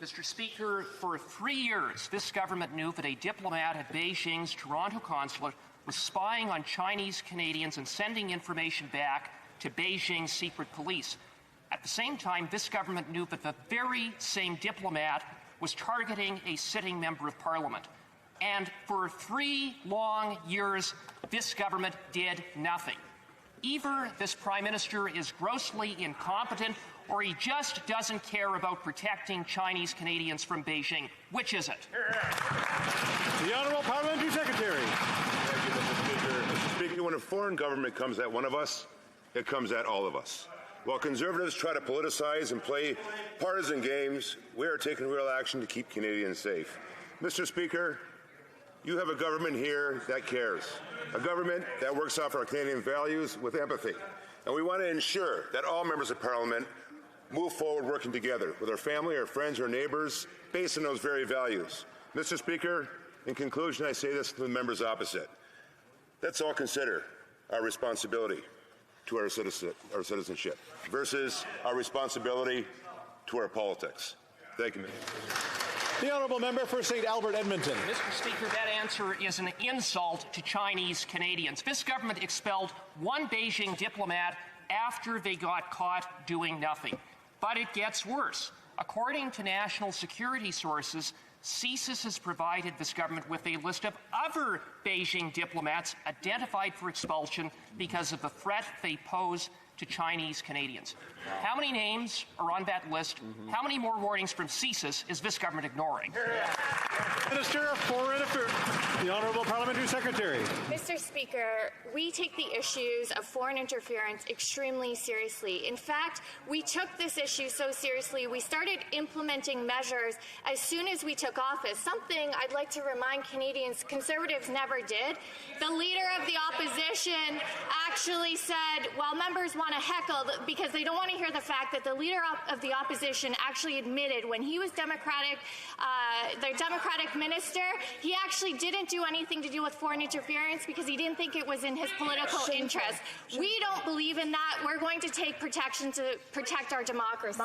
Mr. Speaker, for 3 years, this government knew that a diplomat at Beijing's Toronto consulate was spying on Chinese Canadians and sending information back to Beijing's secret police. At the same time, this government knew that the very same diplomat was targeting a sitting member of parliament. And for 3 long years, this government did nothing. Either this Prime Minister is grossly incompetent or he just doesn't care about protecting Chinese Canadians from Beijing. Which is it? The Honourable Parliamentary Secretary. Thank you, Mr. Speaker. Mr. Speaker, when a foreign government comes at one of us, it comes at all of us. While Conservatives try to politicize and play partisan games, we are taking real action to keep Canadians safe. Mr. Speaker, you have a government here that cares, a government that works off our Canadian values with empathy. And we want to ensure that all members of Parliament move forward working together with our family, our friends, our neighbours, based on those very values. Mr. Speaker, in conclusion, I say this to the members opposite. Let's all consider our responsibility to our citizenship versus our responsibility to our politics. Thank you, Mr. The Honourable Member for St. Albert, Edmonton. Mr. Speaker, that answer is an insult to Chinese Canadians. This government expelled one Beijing diplomat after they got caught doing nothing. But it gets worse. According to national security sources, CSIS has provided this government with a list of other Beijing diplomats identified for expulsion because of the threat they pose to Chinese Canadians. How many names are on that list? How many more warnings from CSIS is this government ignoring? Minister of Foreign Affairs, the Honourable Parliamentary Secretary. Mr. Speaker, we take the issues of foreign interference extremely seriously. In fact, we took this issue so seriously, we started implementing measures as soon as we took office, something I'd like to remind Canadians Conservatives never did. The Leader of the Opposition actually said, while members want to heckle because they don't want to hear the fact that the Leader of the Opposition actually admitted when he was the Democratic minister, he actually didn't do anything to do with foreign interference because he didn't think it was in his political interest. We don't believe in that. We're going to take protection to protect our democracy.